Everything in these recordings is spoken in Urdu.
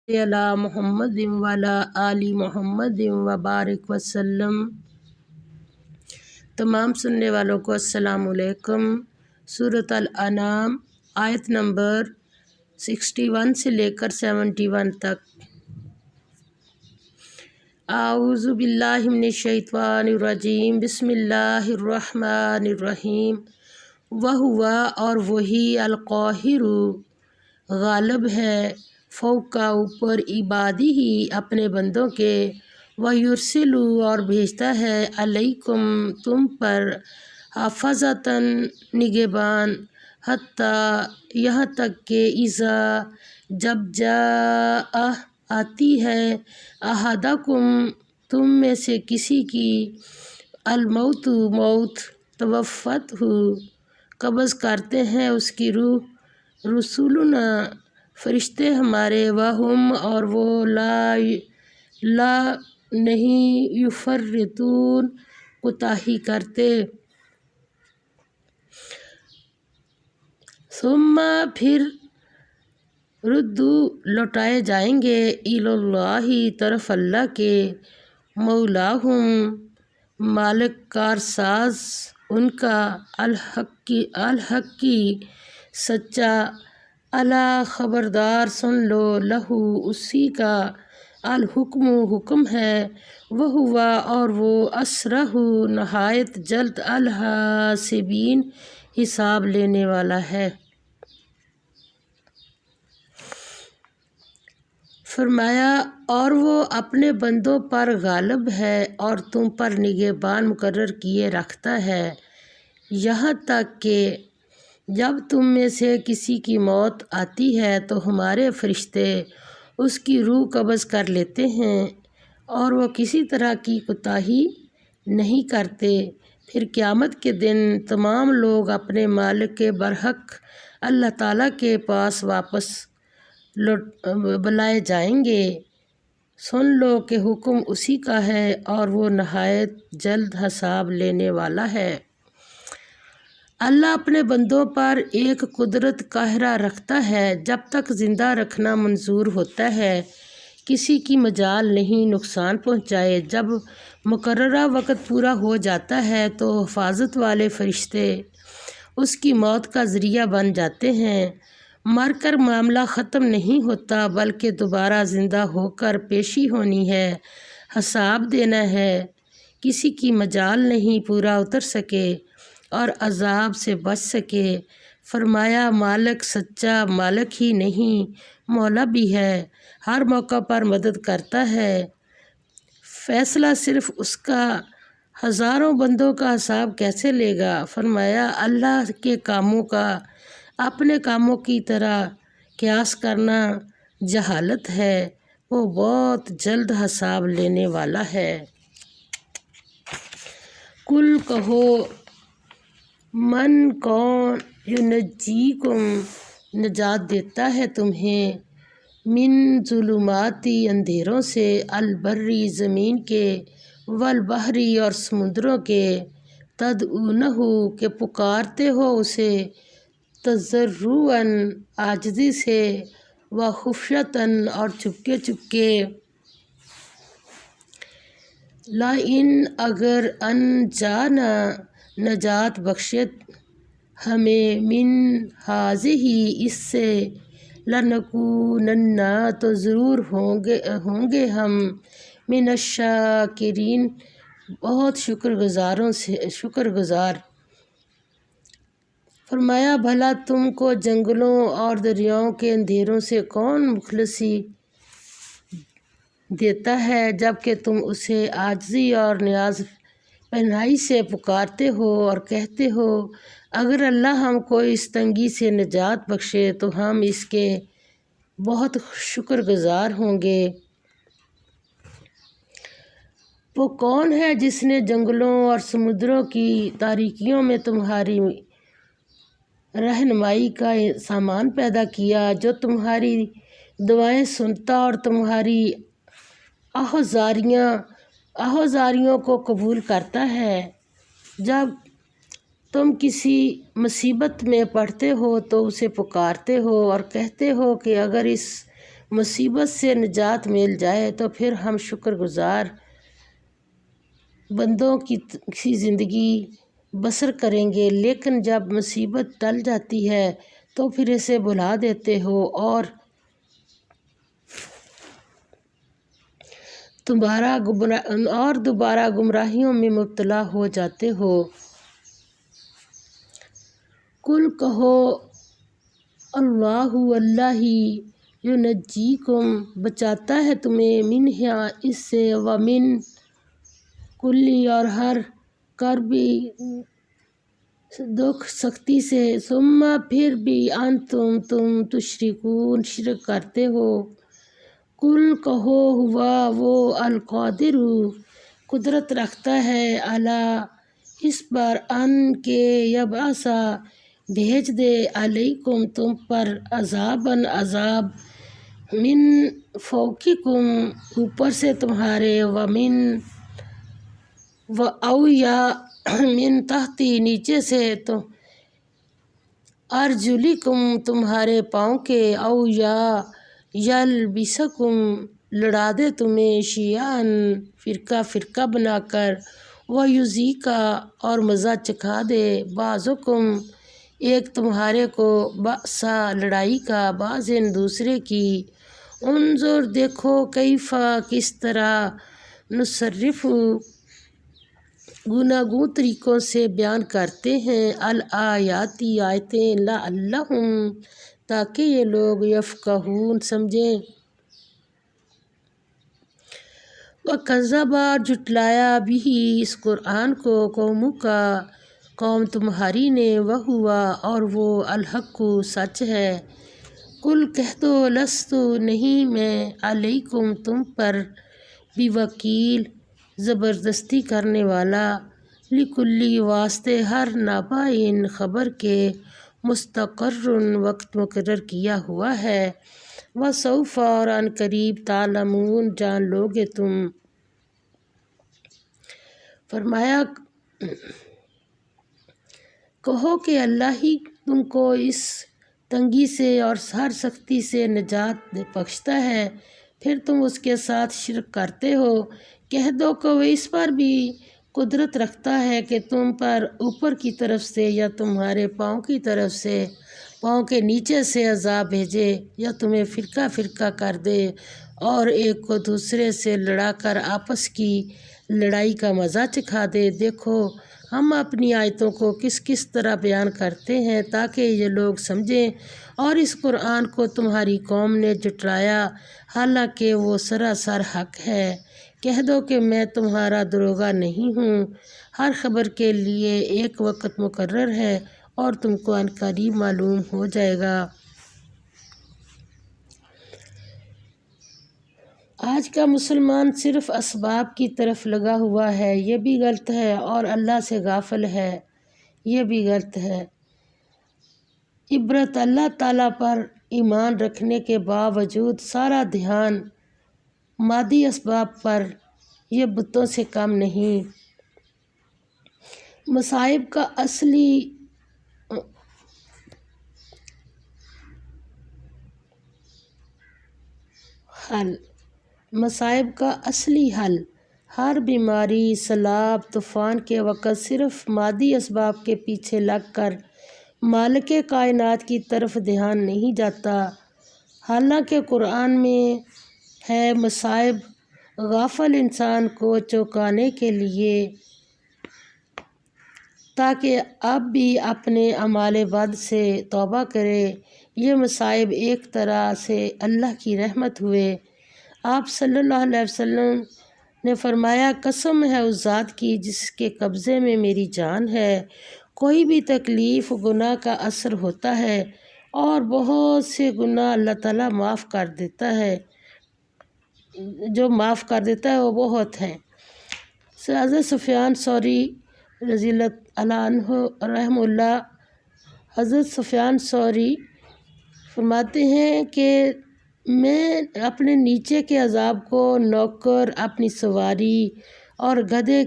علی محمد وعلی آل محمد وبارک وسلم۔ تمام سننے والوں کو السلام علیکم۔ سورۃ الانعام آیت نمبر 61 سے لے کر 71 تک۔ اعوذ باللہ من الشیطان الرجیم، بسم اللہ الرحمن الرحیم۔ وہو اور وہی القاہر غالب ہے، فوق اوپر عبادی ہی اپنے بندوں کے، ویرسل اور بھیجتا ہے، علیکم تم پر، حفظتاً نگہبان، حتیٰ یہاں تک کہ اذا جب جاء آتی ہے، احدکم تم میں سے کسی کی، الموت موت، توفتہ قبض کرتے ہیں اس کی روح، رسولنا فرشتے ہمارے، وہم اور وہ لا نہیں، یفرطون کوتاہی کرتے، ثم پھر ردو لوٹائے جائیں گے، الی اللہ طرف اللہ کے، مولاہم مالک کارساز ان کا، الحق کی سچا، الا خبردار سن لو، لہو اسی کا، الحکم حکم ہے، وہو اور وہ، اسرع نہایت جلد، الحاسبین حساب لینے والا ہے۔ فرمایا اور وہ اپنے بندوں پر غالب ہے اور تم پر نگہبان مقرر کیے رکھتا ہے، یہاں تک کہ جب تم میں سے کسی کی موت آتی ہے تو ہمارے فرشتے اس کی روح قبض کر لیتے ہیں، اور وہ کسی طرح کی کوتاہی نہیں کرتے۔ پھر قیامت کے دن تمام لوگ اپنے مالک کے برحق اللہ تعالیٰ کے پاس واپس بلائے جائیں گے۔ سن لو کہ حکم اسی کا ہے اور وہ نہایت جلد حساب لینے والا ہے۔ اللہ اپنے بندوں پر ایک قدرت قاہرہ رکھتا ہے، جب تک زندہ رکھنا منظور ہوتا ہے کسی کی مجال نہیں نقصان پہنچائے، جب مقررہ وقت پورا ہو جاتا ہے تو حفاظت والے فرشتے اس کی موت کا ذریعہ بن جاتے ہیں۔ مر کر معاملہ ختم نہیں ہوتا بلکہ دوبارہ زندہ ہو کر پیشی ہونی ہے، حساب دینا ہے، کسی کی مجال نہیں پورا اتر سکے اور عذاب سے بچ سکے۔ فرمایا مالک سچا مالک ہی نہیں مولا بھی ہے، ہر موقع پر مدد کرتا ہے، فیصلہ صرف اس کا، ہزاروں بندوں کا حساب کیسے لے گا۔ فرمایا اللہ کے کاموں کا اپنے کاموں کی طرح قیاس کرنا جہالت ہے، وہ بہت جلد حساب لینے والا ہے۔ قل کہو، من کون ینجیکم نجات دیتا ہے تمہیں، من ظلماتی اندھیروں سے، البری زمین کے، والبحری اور سمندروں کے، تدعونہ کہ پکارتے ہو اسے، تضرعاً عاجزی سے، وخفیۃً اور چپکے چپکے، لئن اگر انجانا نجات بخشے ہمیں، من ہذہ اس سے، لنکونن تو ضرور ہوں گے ہم، من الشاکرین بہت شکر گزار۔ فرمایا بھلا تم کو جنگلوں اور دریاؤں کے اندھیروں سے کون مخلصی دیتا ہے، جب کہ تم اسے عاجزی اور نیاز پہنائی سے پکارتے ہو اور کہتے ہو، اگر اللہ ہم کو اس تنگی سے نجات بخشے تو ہم اس کے بہت شکر گزار ہوں گے۔ وہ کون ہے جس نے جنگلوں اور سمندروں کی تاریکیوں میں تمہاری رہنمائی کا سامان پیدا کیا، جو تمہاری دعائیں سنتا اور تمہاری آہوازریوں کو قبول کرتا ہے۔ جب تم کسی مصیبت میں پڑتے ہو تو اسے پکارتے ہو اور کہتے ہو کہ اگر اس مصیبت سے نجات مل جائے تو پھر ہم شکر گزار بندوں کی زندگی بسر کریں گے، لیکن جب مصیبت ٹل جاتی ہے تو پھر اسے بھلا دیتے ہو اور دوبارہ گمراہیوں میں مبتلا ہو جاتے ہو۔ کل کہو اللہ ہی ینجیکم بچاتا ہے تمہیں، منہا اس سے، ومن کلی اور ہر کربی دکھ سختی سے، ثم پھر بھی تم تشرکون شرک کرتے ہو۔ کل کہو ہوا وہ القادر قدرت رکھتا ہے، علی اس پر ان کے یبعثا بھیج دے، علیکم تم پر، عذاباً عذاب، من فوقکم اوپر سے تمہارے، او یا من تحتی نیچے سے، ارجلکم تمہارے پاؤں کے، او یا یلبسکم لڑا دے تمہیں، شیعاً فرقہ فرقہ بنا کر، ویذیقا اور مزہ چکھا دے، بعضکم ایک تمہارے کو، بأسا لڑائی کا، بعضن دوسرے کی، انظر دیکھو، کیف کس طرح، نصرف گوناگوں طریقوں سے بیان کرتے ہیں، الآیات آیتیں، لعلہم تاکہ یہ لوگ، یفقہون سمجھیں۔ وکذب اور جھٹلایا بہ اس قرآن کو، قومک قوم تمہاری نے، وہوا اور وہ، الحق سچ ہے۔ کل کہہ دو، لست نہیں میں، علیکم تم پر، بوکیل زبردستی کرنے والا، لکل واسطے ہر، نبأ خبر کے، مستقر وقت مقرر کیا ہوا ہے، وسوف اور عن قریب، تعلمون جان لوگے تم۔ فرمایا کہو کہ اللہ ہی تم کو اس تنگی سے اور ہر سختی سے نجات بخشتا ہے، پھر تم اس کے ساتھ شرک کرتے ہو۔ کہہ دو کہ وہ اس پر بھی قدرت رکھتا ہے کہ تم پر اوپر کی طرف سے یا تمہارے پاؤں کی طرف سے، پاؤں کے نیچے سے عذاب بھیجے، یا تمہیں فرقہ فرقہ کر دے اور ایک کو دوسرے سے لڑا کر آپس کی لڑائی کا مزہ چکھا دے۔ دیکھو ہم اپنی آیتوں کو کس کس طرح بیان کرتے ہیں تاکہ یہ لوگ سمجھیں، اور اس قرآن کو تمہاری قوم نے جھٹلایا حالانکہ وہ سراسر حق ہے۔ کہہ دو کہ میں تمہارا دروغہ نہیں ہوں، ہر خبر کے لیے ایک وقت مقرر ہے اور تم کو عن قریب معلوم ہو جائے گا۔ آج کا مسلمان صرف اسباب کی طرف لگا ہوا ہے، یہ بھی غلط ہے، اور اللہ سے غافل ہے، یہ بھی غلط ہے۔ عبرت اللہ تعالیٰ پر ایمان رکھنے کے باوجود سارا دھیان مادی اسباب پر، یہ بتوں سے کم نہیں۔ مصائب کا اصلی حل، ہر بیماری، سیلاب، طوفان کے وقت صرف مادی اسباب کے پیچھے لگ کر مالک کائنات کی طرف دھیان نہیں جاتا۔ حالانکہ قرآن میں ہے مصائب غافل انسان کو چونکانے کے لیے، تاکہ اب بھی اپنے اعمال بد سے توبہ کرے۔ یہ مصائب ایک طرح سے اللہ کی رحمت ہوئے۔ آپ صلی اللہ علیہ وسلم نے فرمایا، قسم ہے اس ذات کی جس کے قبضے میں میری جان ہے، کوئی بھی تکلیف گناہ کا اثر ہوتا ہے، اور بہت سے گناہ اللہ تعالیٰ معاف کر دیتا ہے، جو معاف کر دیتا ہے وہ بہت ہیں۔ حضرت سفیان ثوری رضی اللہ عنہ رحمہ اللہ، حضرت سفیان ثوری فرماتے ہیں کہ میں اپنے نیچے کے عذاب کو نوکر، اپنی سواری اور گدھے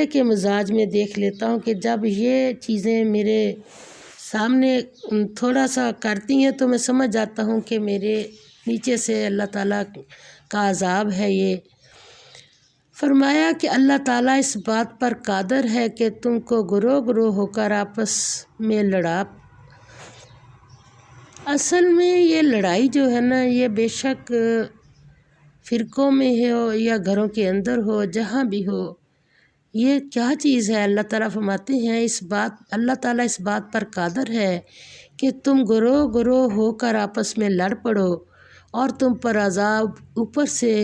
کے مزاج میں دیکھ لیتا ہوں کہ جب یہ چیزیں میرے سامنے تھوڑا سا کرتی ہیں تو میں سمجھ جاتا ہوں کہ میرے نیچے سے اللہ تعالیٰ کا عذاب ہے یہ۔ فرمایا کہ اللہ تعالیٰ اس بات پر قادر ہے کہ تم کو گروہ گروہ ہو کر آپس میں لڑا۔ اصل میں یہ لڑائی جو ہے نا، یہ بے شک فرقوں میں ہو یا گھروں کے اندر ہو، جہاں بھی ہو، یہ کیا چیز ہے؟ اللہ تعالیٰ فرماتے ہیں اللہ تعالیٰ اس بات پر قادر ہے کہ تم گروہ گروہ ہو کر آپس میں لڑ پڑو اور تم پر عذاب اوپر سے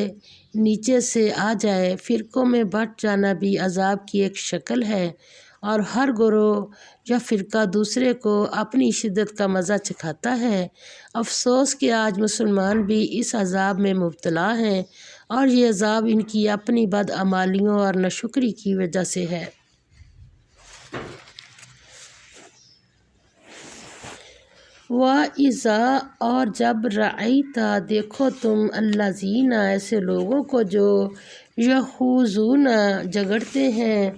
نیچے سے آ جائے۔ فرقوں میں بٹ جانا بھی عذاب کی ایک شکل ہے، اور ہر گروہ یا فرقہ دوسرے کو اپنی شدت کا مزہ چکھاتا ہے۔ افسوس کہ آج مسلمان بھی اس عذاب میں مبتلا ہیں، اور یہ عذاب ان کی اپنی بدعمالیوں اور ناشکری کی وجہ سے ہے۔ وَإِذَا اور جب رَأَيْتَ دیکھو تم الَّذِينَ ایسے لوگوں کو جو یخوضون جھگڑتے ہیں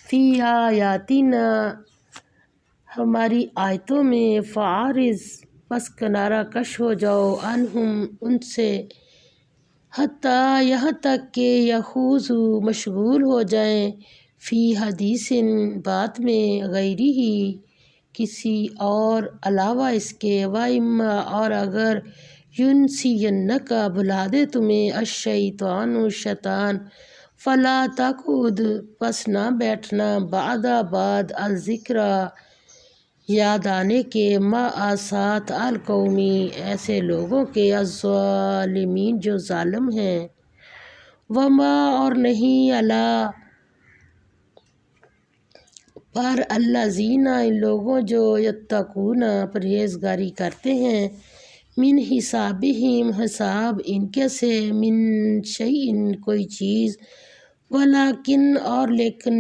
فی آیاتنا ہماری آیتوں میں، فَأَعْرِضْ پس کنارہ کش ہو جاؤ، عنہم ان سے، حتیٰ یہاں تک کہ یخوضوا مشغول ہو جائیں، فی حدیث بات میں، غیرہ کسی اور علاوہ اس کے، وَإِمَّا اور اگر يُنْسِيَنَّكَ بھلا دے تمہیں الشیطان شیطان، فلا تقعد پس نہ بیٹھنا، بعد الذکری یاد آنے کے، مع ساتھ القومی ایسے لوگوں کے، الظالمین جو ظالم ہیں، وما اور نہیں علی پر الذین ان لوگوں جو یتقون پرہیزگاری کرتے ہیں، من حسابہم حساب ان کے سے، من شیء کوئی چیز، ولیکن اور لیکن،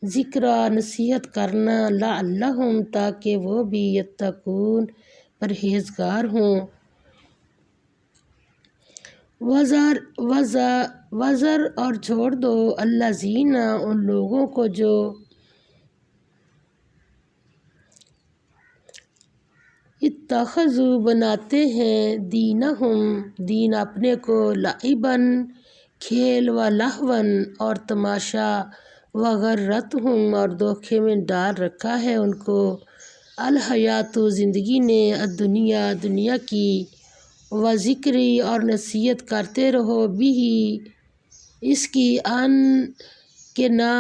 ذکرى نصیحت کرنا، لعلہم تاکہ وہ بھی، یتقون پرہیزگار ہوں۔ وذر اور چھوڑ دو الذین ان لوگوں کو جو اتخذوا بناتے ہیں، دینہم دین اپنے کو، لعباً کھیل، ولہواً اور تماشا، وغرتہم اور دھوکے میں ڈال رکھا ہے ان کو، الحیات زندگی نے، الدنیا دنیا کی، وذکری اور نصیحت کرتے رہو، بھی اس کی، ان کہ نہ،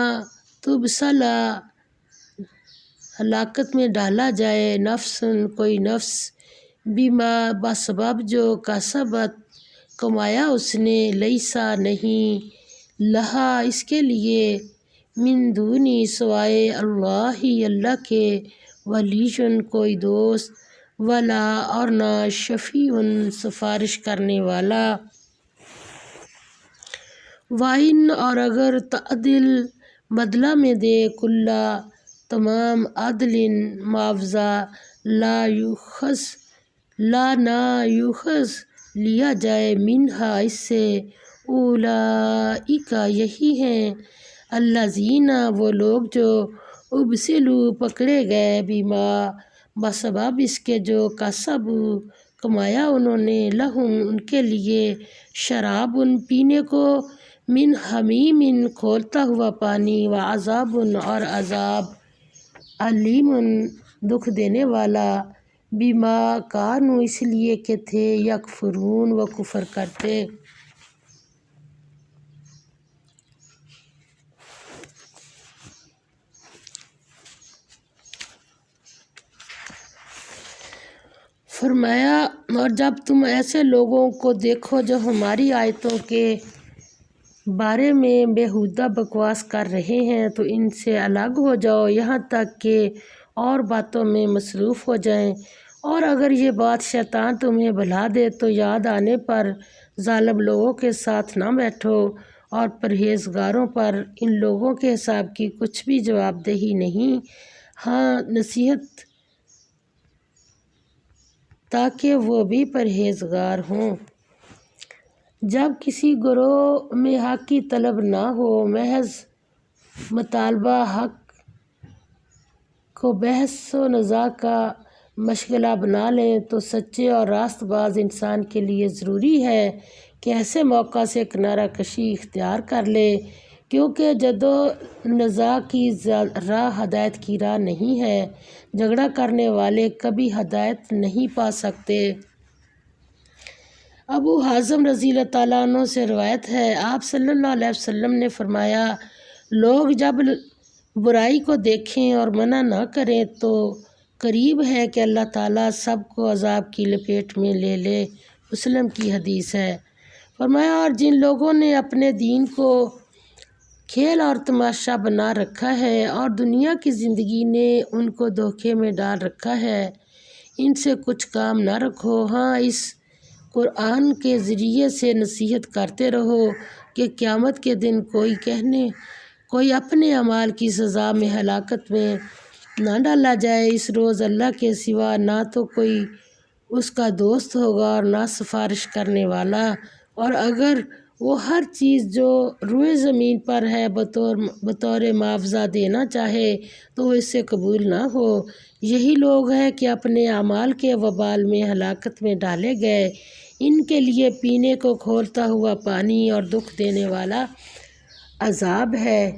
تبصلا ہلاکت میں ڈالا جائے، نفس کوئی نفس، بما بسبب جو، کسبت کمایا اس نے، لیسا نہیں، لہا اس کے لیے، من دونی سوائے اللہ اللہ کے، ولی کوئی دوست، ولا اور نہ، شفیع سفارش کرنے والا، وَإِنْ اور اگر تعدل بدلہ میں دے، کلا تمام، عدل معاوضہ، لا نہ یؤخذ لیا جائے، منہا اس سے، اولئک یہی ہیں، الذین وہ لوگ جو، ابسلوا پکڑے گئے، بما بسبب اس کے جو، کسبوا کمایا انہوں نے، لہم ان کے لیے، شراب پینے کو، من حمیم کھولتا ہوا پانی، وعذاب اور عذاب، علیم دکھ دینے والا، بما کانوا اس لیے کہ تھے، یکفرون وہ کفر کرتے۔ فرمایا اور جب تم ایسے لوگوں کو دیکھو جو ہماری آیتوں کے بارے میں بیہودہ بکواس کر رہے ہیں، تو ان سے الگ ہو جاؤ، یہاں تک کہ اور باتوں میں مصروف ہو جائیں، اور اگر یہ بات شیطان تمہیں بھلا دے تو یاد آنے پر ظالم لوگوں کے ساتھ نہ بیٹھو، اور پرہیزگاروں پر ان لوگوں کے حساب کی کچھ بھی جواب دہی نہیں، ہاں نصیحت تاکہ وہ بھی پرہیزگار ہوں۔ جب کسی گروہ میں حق کی طلب نہ ہو، محض مطالبہ حق کو بحث و نزاع کا مشغلہ بنا لیں تو سچے اور راست باز انسان کے لیے ضروری ہے کہ ایسے موقع سے کنارہ کشی اختیار کر لے، کیونکہ جد و نزاع کی راہ ہدایت کی راہ نہیں ہے۔ جھگڑا کرنے والے کبھی ہدایت نہیں پا سکتے۔ ابو حازم رضی اللہ تعالیٰ عنہ سے روایت ہے، آپ صلی اللہ علیہ وسلم نے فرمایا، لوگ جب برائی کو دیکھیں اور منع نہ کریں تو قریب ہے کہ اللہ تعالیٰ سب کو عذاب کی لپیٹ میں لے لے۔ مسلم کی حدیث ہے۔ فرمایا، اور جن لوگوں نے اپنے دین کو کھیل اور تماشا بنا رکھا ہے اور دنیا کی زندگی نے ان کو دھوکے میں ڈال رکھا ہے، ان سے کچھ کام نہ رکھو۔ ہاں، اس قرآن کے ذریعے سے نصیحت کرتے رہو کہ قیامت کے دن کوئی اپنے اعمال کی سزا میں ہلاکت میں نہ ڈالا جائے۔ اس روز اللہ کے سوا نہ تو کوئی اس کا دوست ہوگا اور نہ سفارش کرنے والا، اور اگر وہ ہر چیز جو روئے زمین پر ہے بطور معاوضہ دینا چاہے تو وہ اس سے قبول نہ ہو۔ یہی لوگ ہیں کہ اپنے اعمال کے وبال میں ہلاکت میں ڈالے گئے۔ ان کے لیے پینے کو کھولتا ہوا پانی اور دکھ دینے والا عذاب ہے۔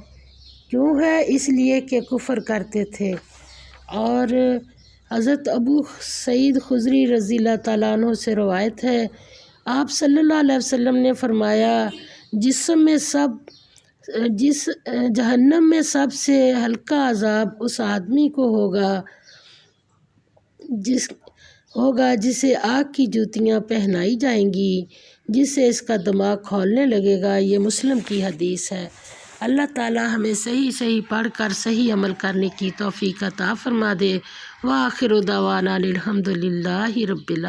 کیوں ہے؟ اس لیے کہ کفر کرتے تھے۔ اور حضرت ابو سعید خدری رضی اللہ تعالیٰ عنہ سے روایت ہے، آپ صلی اللہ علیہ وسلم نے فرمایا، جہنم میں سب سے ہلکا عذاب اس آدمی کو ہوگا جسے آگ کی جوتیاں پہنائی جائیں گی، جس سے اس کا دماغ کھولنے لگے گا۔ یہ مسلم کی حدیث ہے۔ اللہ تعالی ہمیں صحیح پڑھ کر صحیح عمل کرنے کی توفیق عطا فرما دے۔ وآخر دعوانا الحمد للہ رب العالمین۔